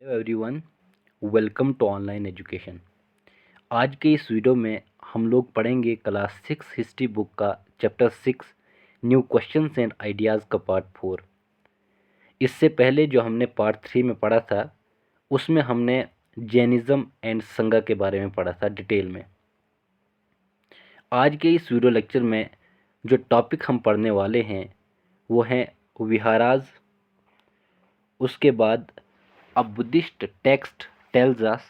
Hello everyone, welcome to online education. आज के इस वीडियो में हम लोग पढ़ेंगे क्लास 6 हिस्ट्री बुक का chapter 6 new questions and ideas का पार्ट 4। इससे पहले जो हमने पार्ट 3 में पढ़ा था उसमें हमने जैनिज़्म एंड संघा के बारे में पढ़ा था डिटेल में। आज के इस वीडियो लेक्चर में जो टॉपिक हम पढ़ने वाले हैं वो हैं विहाराज, उसके बाद a Buddhist text tells us,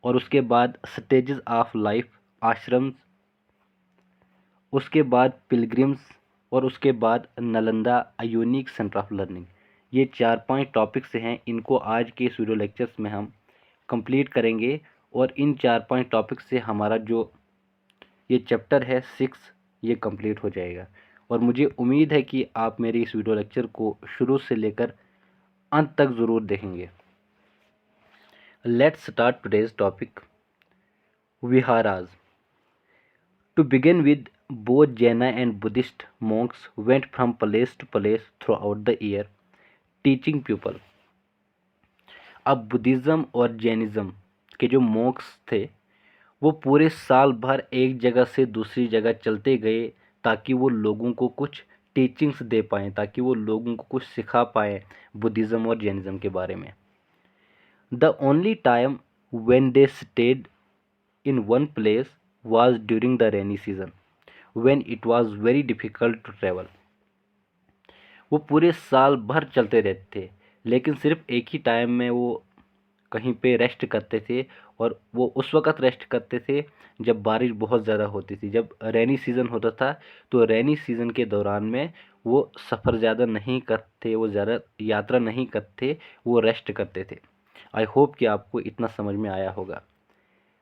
और उसके बाद स्टेजेस ऑफ लाइफ आश्रम्स, उसके बाद पिलग्रिम्स, और उसके बाद Nalanda a unique centre of learning. ये 4-5 टॉपिक्स हैं, इनको आज के इस वीडियो लेक्चर्स में हम कंप्लीट करेंगे और इन 4-5 टॉपिक्स से हमारा जो ये चैप्टर है 6 ये कंप्लीट हो जाएगा। और मुझे उम्मीद है कि आप मेरे इस वीडियो लेक्चर को शुरू से लेकर अंत तक ज़रूर देखेंगे। Let's start today's topic viharas. To begin with, both Jaina and Buddhist monks went from place to place throughout the year, teaching people. अब बुद्धिज़्म और जैनिज़्म के जो monks थे वो पूरे साल भर एक जगह से दूसरी जगह चलते गए ताकि वो लोगों को कुछ टीचिंग्स दे पाएँ, ताकि वो लोगों को कुछ सिखा पाएँ बुद्धिज़्म और जैनिज़्म के बारे में। The only time when they stayed in one place was during the rainy season, when it was very difficult to travel. वो पूरे साल भर चलते रहते थे, लेकिन सिर्फ एक ही टाइम में वो कहीं पे रेस्ट करते थे, और वो उस वक़्त रेस्ट करते थे जब बारिश बहुत ज़्यादा होती थी। जब रेनी सीज़न होता था तो रेनी सीज़न के दौरान में वो सफ़र ज़्यादा नहीं करते, वो ज़्यादा यात्रा नहीं करते, वो रेस्ट करते थे। आई होप कि आपको इतना समझ में आया होगा।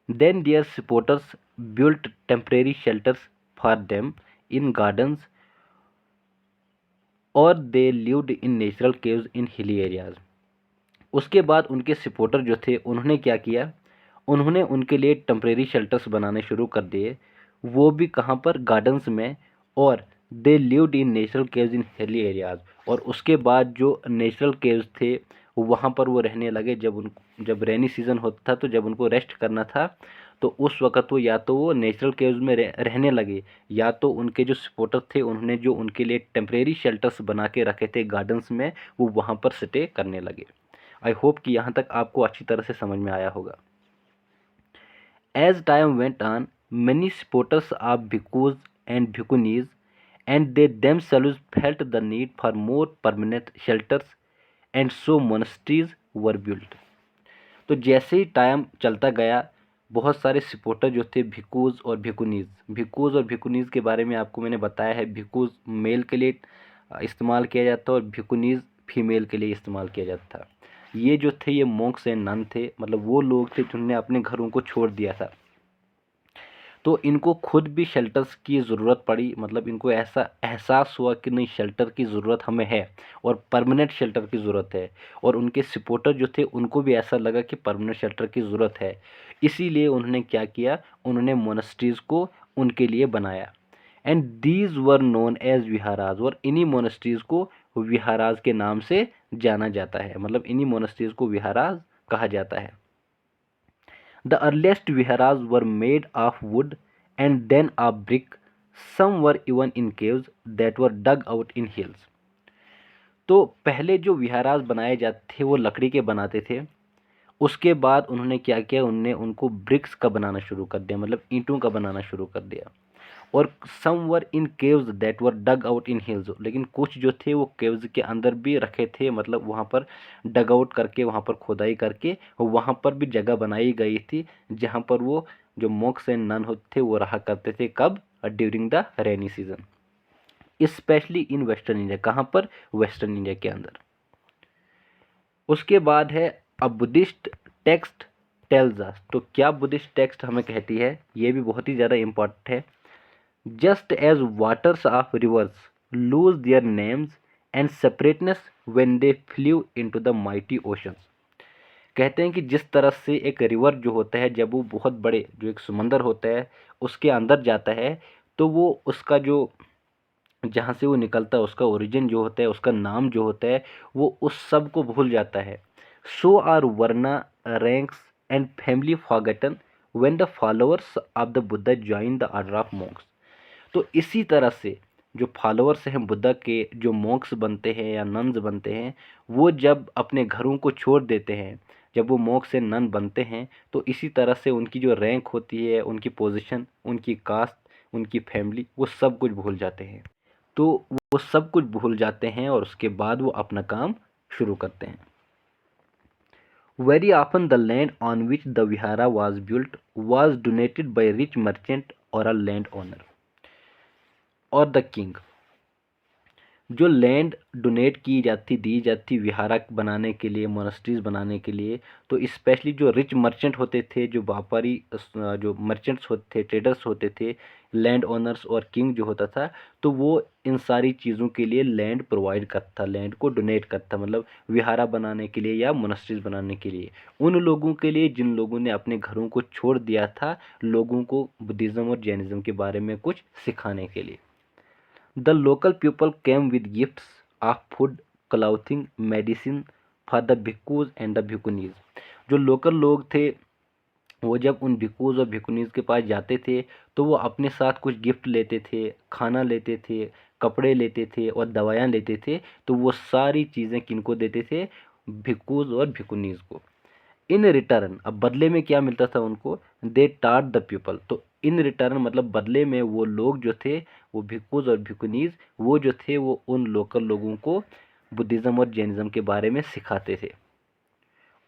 Then their supporters built temporary shelters for them in gardens, or they lived in natural caves in hilly areas. उसके बाद उनके सपोर्टर जो थे उन्होंने क्या किया, उन्होंने उनके लिए टेम्परेरी शेल्टर्स बनाने शुरू कर दिए, वो भी कहाँ पर, गार्डन्स में। और they lived in natural caves in hilly areas, और उसके बाद जो नेचुरल केव्स थे वहाँ पर वो रहने लगे। जब रेनी सीज़न होता था तो जब उनको रेस्ट करना था तो उस वक़्त वो या तो वो नेचुरल केव्स में रहने लगे, या तो उनके जो सपोर्टर थे उन्होंने जो उनके लिए टेम्परेरी शेल्टर्स बना के रखे थे गार्डन्स में, वो वहाँ पर स्टे करने लगे। आई होप कि यहाँ तक आपको अच्छी तरह से समझ में आया होगा। As time went on, many supporters of bhikkhus and bhikkhunis and they themselves felt the need for more permanent shelters, and so monasteries were built. तो जैसे ही टाइम चलता गया, बहुत सारे सपोर्टर जो थे भिक्खूज़ और भिक्खुनीज़ के बारे में आपको मैंने बताया है। भिक्खूज़ मेल के लिए इस्तेमाल किया जाता है और भिक्खुनीज़ फीमेल के लिए इस्तेमाल किया जाता था। ये जो थे ये मोंक्स एंड नन थे, मतलब वो लोग थे जिन्होंने अपने घरों को छोड़ दिया था, तो इनको खुद भी शेल्टर्स की ज़रूरत पड़ी। मतलब इनको ऐसा एहसास हुआ कि नहीं, शेल्टर की ज़रूरत हमें है और परमानेंट शेल्टर की ज़रूरत है। और उनके सपोर्टर जो थे उनको भी ऐसा लगा कि परमानेंट शेल्टर की ज़रूरत है, इसीलिए उन्होंने क्या किया, उन्होंने मोनेस्ट्रीज़ को उनके लिए बनाया। And these were known as viharas, और इन्हीं मोनेस्ट्रीज़ को विहाराज के नाम से जाना जाता है। मतलब इन्हीं मोनेस्ट्रीज़ को विहाराज कहा जाता है। The earliest viharas were made of wood and then of brick. Some were even in caves that were dug out in hills. तो पहले जो विहारास बनाए जाते थे वो लकड़ी के बनाते थे। उसके बाद उन्होंने क्या किया, उन्होंने उनको ब्रिक्स का बनाना शुरू कर दिया, मतलब ईंटों का बनाना शुरू कर दिया। और some were in caves that were dug out in hills, लेकिन कुछ जो थे वो केव्स के अंदर भी रखे थे, मतलब वहाँ पर डग आउट करके, वहाँ पर खुदाई करके वहाँ पर भी जगह बनाई गई थी जहाँ पर वो जो मॉन्क्स एंड नन होते थे वो रहा करते थे। कब? During the rainy season, specially in western India. कहाँ पर? वेस्टर्न इंडिया के अंदर। उसके बाद है a Buddhist text tells us. तो क्या बुद्धिस्ट टेक्स्ट हमें कहती है, ये भी बहुत ही ज़्यादा इम्पॉर्टेंट है। Just as waters of rivers lose their names and separateness when they flew into the mighty oceans. कहते हैं कि जिस तरह से एक रिवर जो होता है, जब वो बहुत बड़े जो एक समंदर होता है उसके अंदर जाता है, तो वो उसका जो जहाँ से वो निकलता है उसका ओरिजिन जो होता है, उसका नाम जो होता है, वो उस सब को भूल जाता है। So are Varna, ranks and family forgotten when the followers of the Buddha joined the order of monks. तो इसी तरह से जो फॉलोअर्स हैं बुद्धा के, जो मॉन्क्स बनते हैं या नन्स बनते हैं, वो जब अपने घरों को छोड़ देते हैं, जब वो मॉन्क से नन बनते हैं, तो इसी तरह से उनकी जो रैंक होती है, उनकी पोजीशन, उनकी कास्ट, उनकी फैमिली, वो सब कुछ भूल जाते हैं। तो वो सब कुछ भूल जाते हैं और उसके बाद वो अपना काम शुरू करते हैं। Very often the land on which the vihara was built was donated by a rich merchant or a landowner or the king. जो लैंड डोनेट की जाती, दी जाती विहारा बनाने के लिए, मोनास्ट्रीज बनाने के लिए, तो स्पेशली जो रिच मर्चेंट होते थे, जो व्यापारी, जो मर्चेंट्स होते थे, ट्रेडर्स होते थे, लैंड ओनर्स और किंग जो होता था, तो वो इन सारी चीज़ों के लिए लैंड प्रोवाइड करता, लैंड को डोनेट करता, मतलब विहारा बनाने के लिए या मोनास्ट्रीज बनाने के लिए, उन लोगों के लिए जिन लोगों ने अपने घरों को छोड़ दिया था, लोगों को बुद्धिज़्म और जैनिज़्म के बारे में कुछ सिखाने के लिए। The local people came with gifts of food, clothing, medicine for the भिक्खुस and the भिक्खुनीज। जो लोकल लोग थे, वो जब उन भिक्खुस और भिक्खुनीज के पास जाते थे, तो वो अपने साथ कुछ गिफ्ट लेते थे, खाना लेते थे, कपड़े लेते थे और दवाइयाँ लेते थे। तो वो सारी चीज़ें किनको देते थे? भिक्खुस और भिक्खुनीज को। इन रिटर्न, अब बदले में क्या मिलता था उनको? दे टाट द पीपल। तो इन रिटर्न मतलब बदले में वो लोग जो थे, वो भिक्खुस और भिक्खुनीज, वो जो थे वो उन लोकल लोगों को बुद्धिज़्म और जैनिज़्म के बारे में सिखाते थे।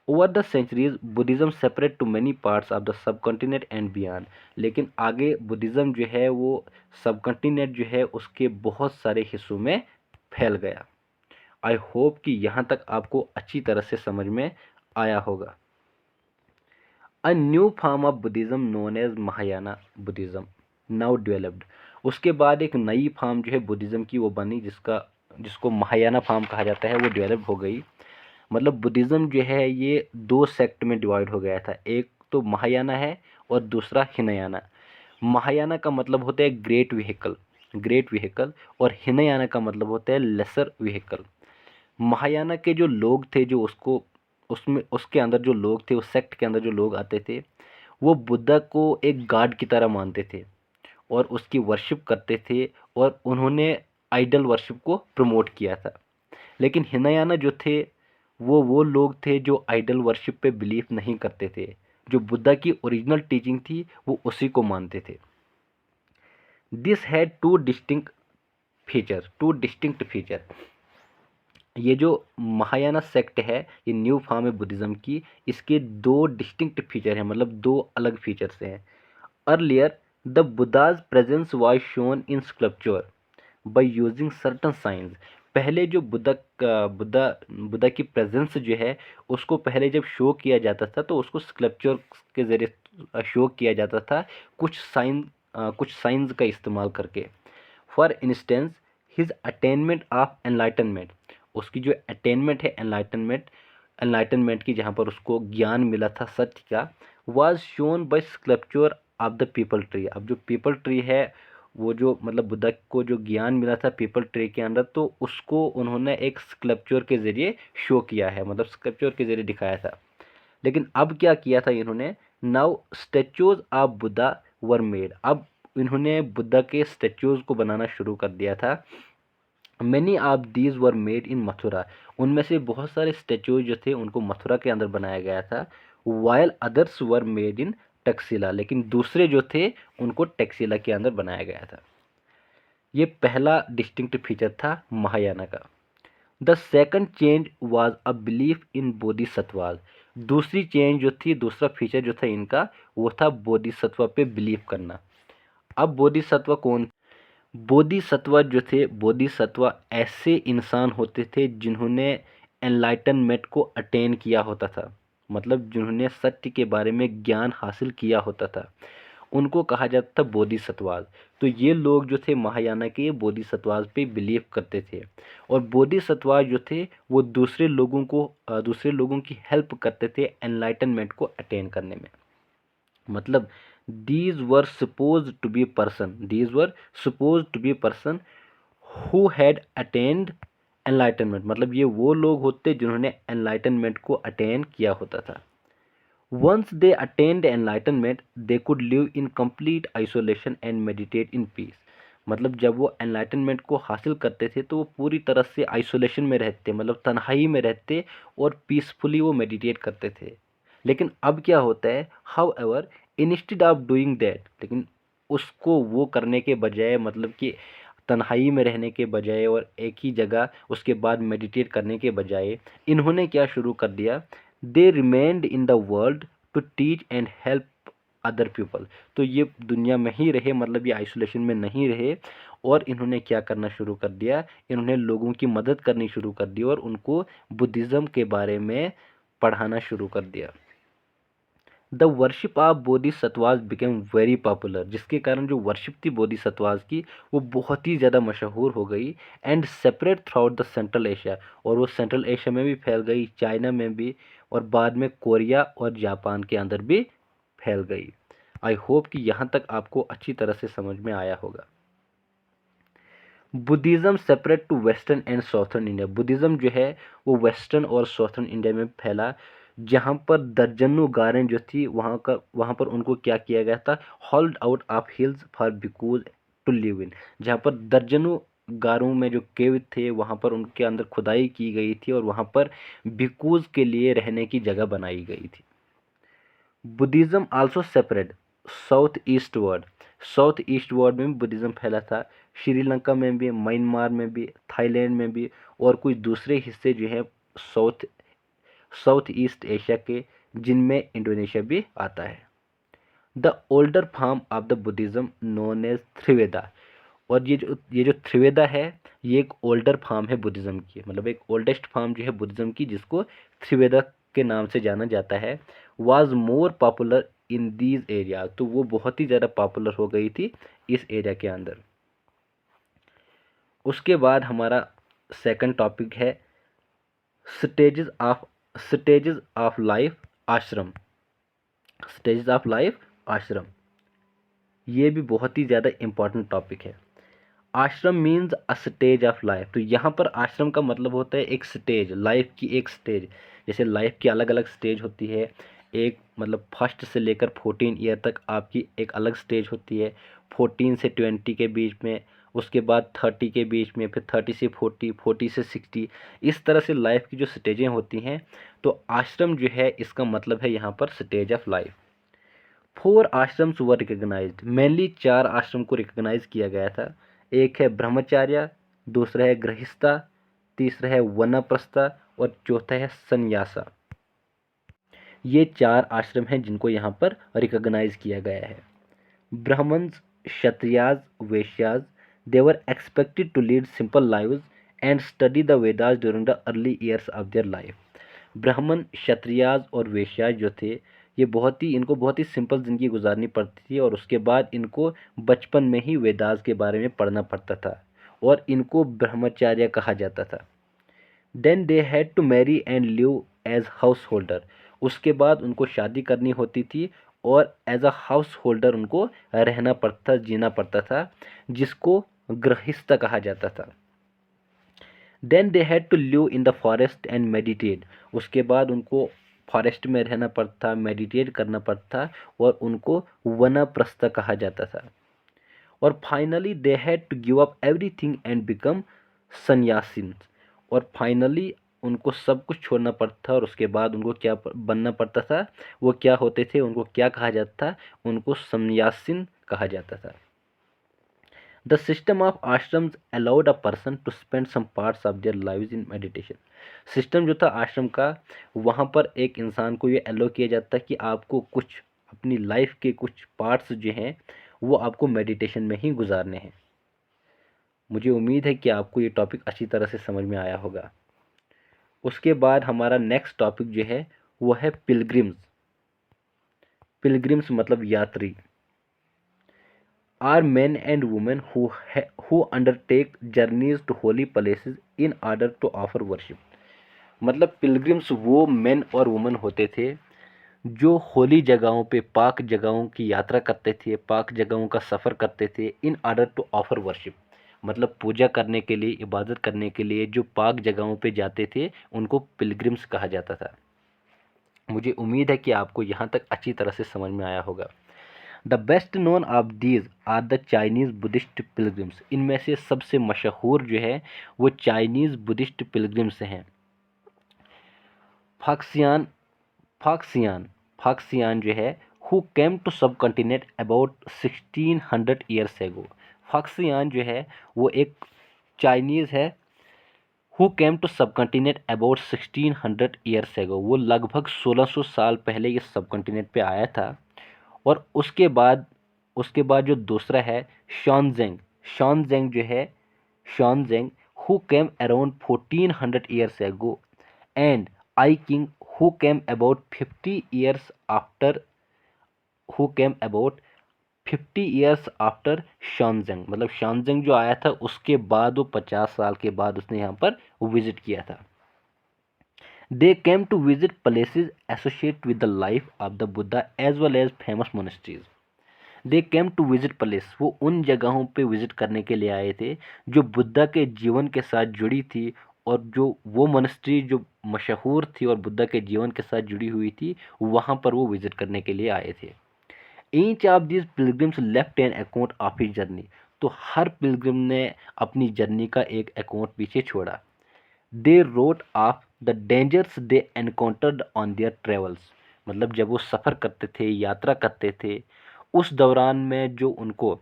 Over the centuries Buddhism separate to many parts of the subcontinent and beyond. लेकिन आगे बुद्धिज़्म जो है वो सब कॉन्टिनेंट जो है उसके बहुत सारे हिस्सों में फैल गया। आई होप कि यहाँ तक आपको अच्छी तरह से समझ में आया होगा। A new form of Buddhism known as Mahayana Buddhism now developed। उसके बाद एक नई फॉर्म जो है बुद्धिज़्म की वो बनी, जिसको महायाना फॉर्म कहा जाता है, वो डेवलप हो गई। मतलब बुद्धिज़्म जो है ये दो सेक्ट में डिवाइड हो गया था, एक तो महायाना है और दूसरा हिनयाना। महायाना का मतलब होता है ग्रेट व्हीकल, और हिनयाना का मतलब होता है लेसर व्हीकल। महायाना के जो लोग थे, जो उसके अंदर जो लोग थे, उस सेक्ट के अंदर जो लोग आते थे, वो बुद्धा को एक गॉड की तरह मानते थे और उसकी वर्शिप करते थे, और उन्होंने आइडल वर्शिप को प्रमोट किया था। लेकिन हिनयाना जो थे, वो लोग थे जो आइडल वर्शिप पे बिलीव नहीं करते थे, जो बुद्धा की ओरिजिनल टीचिंग थी वो उसी को मानते थे। This had two distinct feature. ये जो महायाना सेक्ट है, ये न्यू फॉर्म है बुद्धिज़्म की, इसके दो डिस्टिंक्ट फीचर हैं, मतलब दो अलग फीचर्स हैं। Earlier the Buddha's presence was shown in sculpture by using certain science. पहले जो बुद्धा की प्रेजेंस जो है, उसको पहले जब शो किया जाता था तो उसको स्कल्पचर के ज़रिए शो किया जाता था, कुछ साइंस का इस्तेमाल करके। For instance his attainment of enlightenment, उसकी जो अटेनमेंट है एनलाइटनमेंट की, जहाँ पर उसको ज्ञान मिला था सत्य का, was shown by sculpture of the people tree. अब जो पीपल ट्री है, वो जो मतलब बुद्धा को जो ज्ञान मिला था पीपल ट्री के अंदर, तो उसको उन्होंने एक स्कल्पचर के ज़रिए शो किया है, मतलब स्कल्पचर के ज़रिए दिखाया था। लेकिन अब क्या किया था इन्होंने? Now statues of Buddha were made. अब इन्होंने बुद्धा के स्टेचूज को बनाना शुरू कर दिया था। Many of these were made in Mathura. उनमें से बहुत सारे स्टेचूज जो थे उनको मथुरा के अंदर बनाया गया था। While others were made in Taxila. लेकिन दूसरे जो थे उनको टक्सिला के अंदर बनाया गया था। ये पहला डिस्टिंक्ट फीचर था महायाना का। The second change was a belief in Bodhisattvas. दूसरी चेंज जो थी, दूसरा फीचर जो था इनका, वो था बोधिसत्व पे बिलीव करना। अब बोधिसत्व कौन? बोधिसत्व जो थे, बोधिसत्व ऐसे इंसान होते थे जिन्होंने एनलाइटनमेंट को अटेन किया होता था, मतलब जिन्होंने सत्य के बारे में ज्ञान हासिल किया होता था, उनको कहा जाता था बोधिसत्वाज। तो ये लोग जो थे महायाना के, ये बोधिसत्वाज पे बिलीव करते थे, और बोधिसत्वाज जो थे वो दूसरे लोगों की हेल्प करते थे एनलाइटनमेंट को अटेन करने में। मतलब these were supposed to be person who had attained enlightenment, मतलब ये वो लोग होते जिन्होंने एनलाइटनमेंट को अटेन किया होता था। Once they attend enlightenment they could live in complete isolation and meditate in peace. मतलब जब वो एनलाइटनमेंट को हासिल करते थे तो वो पूरी तरह से आइसोलेशन में रहते, मतलब तन्हाई में रहते और पीसफुली वो मेडिटेट करते थे। लेकिन अब क्या होता है, how ever instead of doing that, लेकिन उसको वो करने के बजाय, मतलब कि तन्हाई में रहने के बजाय और एक ही जगह उसके बाद मेडिटेट करने के बजाय इन्होंने क्या शुरू कर दिया, they remained in the world to teach and help other people. तो ये दुनिया में ही रहे, मतलब ये आइसोलेशन में नहीं रहे, और इन्होंने क्या करना शुरू कर दिया, इन्होंने लोगों की मदद करनी शुरू कर दी और उनको बुद्धिज़्म के बारे में पढ़ाना शुरू कर दिया। The worship of Bodhisattvas became very popular, जिसके कारण जो वर्शिप थी बोधिसत्वास की वो बहुत ही ज़्यादा मशहूर हो गई, and separate through out the central Asia, और वो सेंट्रल एशिया में भी फैल गई, चाइना में भी, और बाद में कोरिया और जापान के अंदर भी फैल गई। आई होप कि यहाँ तक आपको अच्छी तरह से समझ में आया होगा। Buddhism separate to western and southern India, Buddhism जो है वो वेस्टर्न और साउथर्न इंडिया में फैला, जहाँ पर दर्जनों गारें जो थी वहाँ पर उनको क्या किया गया था, hollowed out of hills for bhikkhus to live in, जहाँ पर दर्जनों गारों में जो केव थे वहाँ पर उनके अंदर खुदाई की गई थी और वहाँ पर भिक्खूज के लिए रहने की जगह बनाई गई थी। Buddhism also separate south east word, south east word में भी बुद्धिज़्म फैला था, श्रीलंका में भी, म्यांमार में भी, थाईलैंड में भी, और कुछ दूसरे हिस्से जो हैं साउथ साउथ ईस्ट एशिया के, जिनमें इंडोनेशिया भी आता है। The older form of the Buddhism known as Theravada, और ये जो त्रिवेदा है ये एक ओल्डर फॉर्म है बुद्धिज़्म की, मतलब एक ओल्डेस्ट फॉर्म जो है बुद्धिज़्म की, जिसको त्रिवेदा के नाम से जाना जाता है, was more popular in these area, तो वो बहुत ही ज़्यादा पॉपुलर हो गई थी इस एरिया के अंदर। उसके बाद हमारा सेकंड टॉपिक है स्टेजेस ऑफ लाइफ आश्रम, स्टेजेस ऑफ लाइफ आश्रम, ये भी बहुत ही ज़्यादा इम्पॉर्टेंट टॉपिक है। आश्रम means a stage of life, तो यहाँ पर आश्रम का मतलब होता है एक स्टेज, लाइफ की एक स्टेज, जैसे लाइफ की अलग अलग स्टेज होती है, एक मतलब फर्स्ट से लेकर 14 ईयर तक आपकी एक अलग स्टेज होती है, 14 से 20 के बीच में, उसके बाद 30 के बीच में, फिर 30 से 40, 40 से 60, इस तरह से लाइफ की जो स्टेजें होती हैं, तो आश्रम जो है इसका मतलब है यहाँ पर stage of life. 4 ashrams were recognised, mainly 4 आश्रम को रिकग्नाइज किया गया था। एक है ब्रह्मचार्य, दूसरा है गृहस्था, तीसरा है वनप्रस्था और चौथा है संन्यासा। ये 4 आश्रम हैं जिनको यहाँ पर रिकग्नाइज किया गया है। Brahmins, Kshatriyas, Vaishyas, they were expected to lead simple lives and study the Vedas during the early years of their life. ब्राह्मण, क्षत्रियाज और वैश्याज जो थे ये इनको बहुत ही सिंपल ज़िंदगी गुजारनी पड़ती थी, और उसके बाद इनको बचपन में ही वेदास के बारे में पढ़ना पड़ता था और इनको ब्रह्मचार्य कहा जाता था। Then they had to marry and live as householder, उसके बाद उनको शादी करनी होती थी और एज अ हाउस होल्डर उनको रहना पड़ता, जीना पड़ता था, जिसको गृहस्थ कहा जाता था। Then they had to live in the forest and meditate, उसके बाद उनको फॉरेस्ट में रहना पड़ता, मेडिटेट करना पड़ता और उनको वनप्रस्थ कहा जाता था। और finally they had to give up everything and become sanyasin, और फाइनली उनको सब कुछ छोड़ना पड़ता था और उसके बाद उनको क्या बनना पड़ता था, वो क्या होते थे, उनको क्या कहा जाता था, उनको सन्यासिन कहा जाता था। The system of ashrams allowed a person to spend some parts of their lives in meditation, system जो था आश्रम का, वहाँ पर एक इंसान को ये अलाउ किया जाता है कि आपको कुछ अपनी लाइफ के कुछ पार्ट्स जो हैं वो आपको मेडिटेशन में ही गुजारने हैं। मुझे उम्मीद है कि आपको ये टॉपिक अच्छी तरह से समझ में आया होगा। उसके बाद हमारा नेक्स्ट टॉपिक जो है वो है पिलग्रिम्स। पिलग्रिम्स मतलब यात्री, are men and women who undertake journeys to holy places in order to offer worship, मतलब पिलग्रिम्स वो मेन और वुमेन होते थे जो होली जगहों पे, पाक जगहों की यात्रा करते थे, पाक जगहों का सफ़र करते थे, in order to offer worship, मतलब पूजा करने के लिए, इबादत करने के लिए जो पाक जगहों पे जाते थे उनको पिलग्रिम्स कहा जाता था। मुझे उम्मीद है कि आपको यहाँ तक अच्छी तरह से समझ में आया होगा। The best known of these are the Chinese Buddhist pilgrims. इनमें से सबसे मशहूर जो है वो चाइनीज़ बुद्धिस्ट पिलग्रिम्स हैं। फाक्सियान फाक्सियान फाक्सियान जो है हु केम टू सब कॉन्टिनेंट अबाउट 1600 ईयर्स एगो। फाक्सियान जो है वो एक चाइनीज़ है हु केम टू सब कॉन्टिनेंट अबाउट 1600 ईयर्स एगो। वो लगभग 1600 साल पहले ये सब कॉन्टिनेंट पे आया था। और उसके बाद जो दूसरा है शॉनजेंग। शॉनजेंग जो है Xuanzang who came around 1400 years ago and I Qing who came about 50 years after who came about 50 years after Xuanzang. मतलब शॉनजेंग जो आया था उसके बाद वो 50 साल के बाद उसने यहाँ पर विजिट किया था। They came to visit places associate with the life of the Buddha as well as famous monasteries. They came to visit place, वो उन जगहों पे विजिट करने के लिए आए थे जो बुद्धा के जीवन के साथ जुड़ी थी, और जो वो मोनेस्ट्री जो मशहूर थी और बुद्धा के जीवन के साथ जुड़ी हुई थी वहाँ पर वो विजिट करने के लिए आए थे। Each of this pilgrims left an account of his journey. तो हर पिलग्रिम ने अपनी जर्नी का एक अकाउंट पीछे छोड़ा। They wrote of the dangers they encountered on their travels. मतलब जब वो सफ़र करते थे, यात्रा करते थे, उस दौरान में जो उनको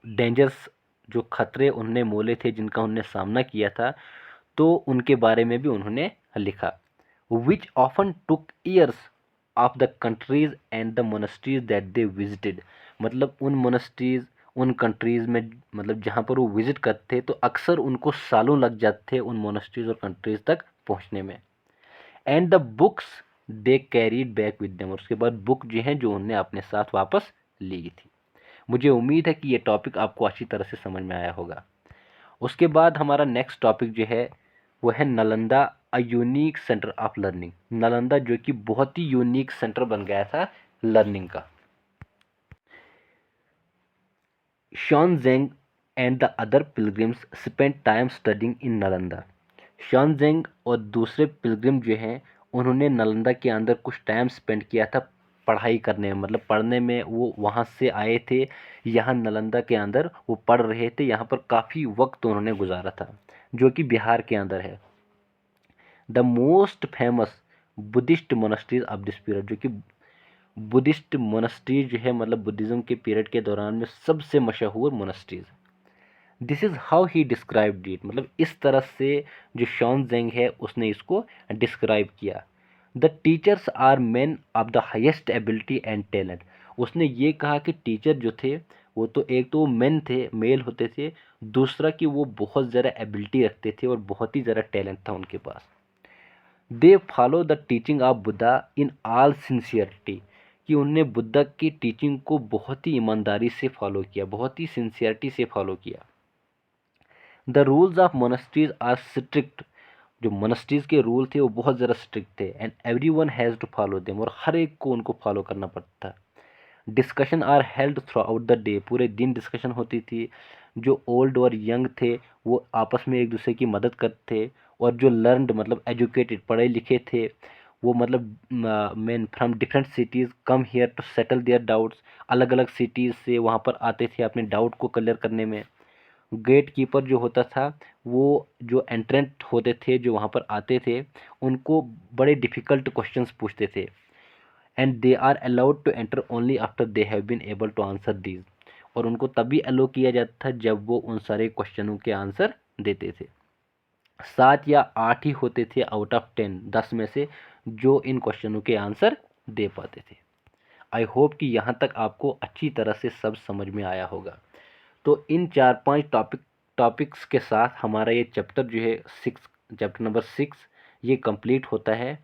डेंजर्स, जो खतरे उन्होंने मोले थे, जिनका उन्होंने सामना किया था, तो उनके बारे में भी उन्होंने लिखा। Which often took years of the countries and the monasteries that they visited. मतलब उन मोनेस्ट्रीज, उन कंट्रीज़ में, मतलब जहाँ पर वो विजिट करते तो अक्सर उनको सालों लग जाते थे उन मोनेस्ट्रीज और कंट्रीज़ तक पहुँचने में। And the books they carried back with them. और उसके बाद बुक जो हैं जो उन्होंने अपने साथ वापस ली थी। मुझे उम्मीद है कि ये टॉपिक आपको अच्छी तरह से समझ में आया होगा। उसके बाद हमारा नेक्स्ट टॉपिक जो है वो है Nalanda, a unique centre of learning. Nalanda जो कि बहुत ही यूनिक सेंटर बन गया था लर्निंग का। Xuanzang and the other pilgrims spend time studying in Nalanda. Xuanzang और दूसरे पिलग्रिम जो हैं उन्होंने नालंदा के अंदर कुछ टाइम स्पेंड किया था पढ़ाई करने में। मतलब पढ़ने में वो वहाँ से आए थे, यहाँ नालंदा के अंदर वो पढ़ रहे थे, यहाँ पर काफ़ी वक्त उन्होंने गुजारा था, जो कि बिहार के अंदर है। The most famous Buddhist monasteries of this period, जो कि बुद्धिस्ट मोनेस्ट्रीज जो है, मतलब बुद्धिज़्म के पीरियड के दौरान में सबसे मशहूर monasteries. This is how he described it. मतलब इस तरह से जो शॉनजेंग है उसने इसको डिस्क्राइब किया। The teachers are men of the highest ability and talent. उसने ये कहा कि टीचर जो थे वो तो एक तो मेन थे, मेल होते थे, दूसरा कि वो बहुत ज़्यादा एबिलिटी रखते थे और बहुत ही ज़्यादा टैलेंट था उनके पास। They follow the teaching of Buddha in all sincerity. कि उनने बुद्धा की टीचिंग को बहुत ही ईमानदारी से फॉलो किया, बहुत ही सिंसियरिटी से फॉलो किया। The rules of monasteries are strict. जो मोनेस्ट्रीज के रूल थे वो बहुत ज़्यादा स्ट्रिक्ट थे। And every one has to follow them. और हर एक को उनको फॉलो करना पड़ता था। Discussion are held throughout the day. पूरे दिन डिस्कशन होती थी। जो ओल्ड और यंग थे वो आपस में एक दूसरे की मदद करते थे। और जो लर्नड, मतलब एजुकेटेड, पढ़े लिखे थे, वो मतलब man from different cities come here to settle their doubts. अलग अलग सिटीज़ से वहाँ पर आते थे अपने डाउट को क्लियर करने में। गेट कीपर जो होता था वो जो एंट्रेंट होते थे जो वहाँ पर आते थे उनको बड़े डिफ़िकल्ट क्वेश्चंस पूछते थे। And they are allowed to enter only after they have been able to answer these. और उनको तभी अलो किया जाता था जब वो उन सारे क्वेश्चनों के आंसर देते थे। 7 या 8 ही होते थे आउट ऑफ 10, 10 में से, जो इन क्वेश्चनों के आंसर दे पाते थे। आई होप कि यहाँ तक आपको अच्छी तरह से सब समझ में आया होगा। तो इन 4-5 टॉपिक्स के साथ हमारा ये चैप्टर जो है चैप्टर नंबर 6 ये कंप्लीट होता है।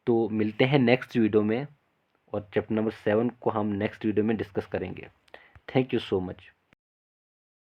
तो मिलते हैं नेक्स्ट वीडियो में, और चैप्टर नंबर 7 को हम नेक्स्ट वीडियो में डिस्कस करेंगे। Thank you so much.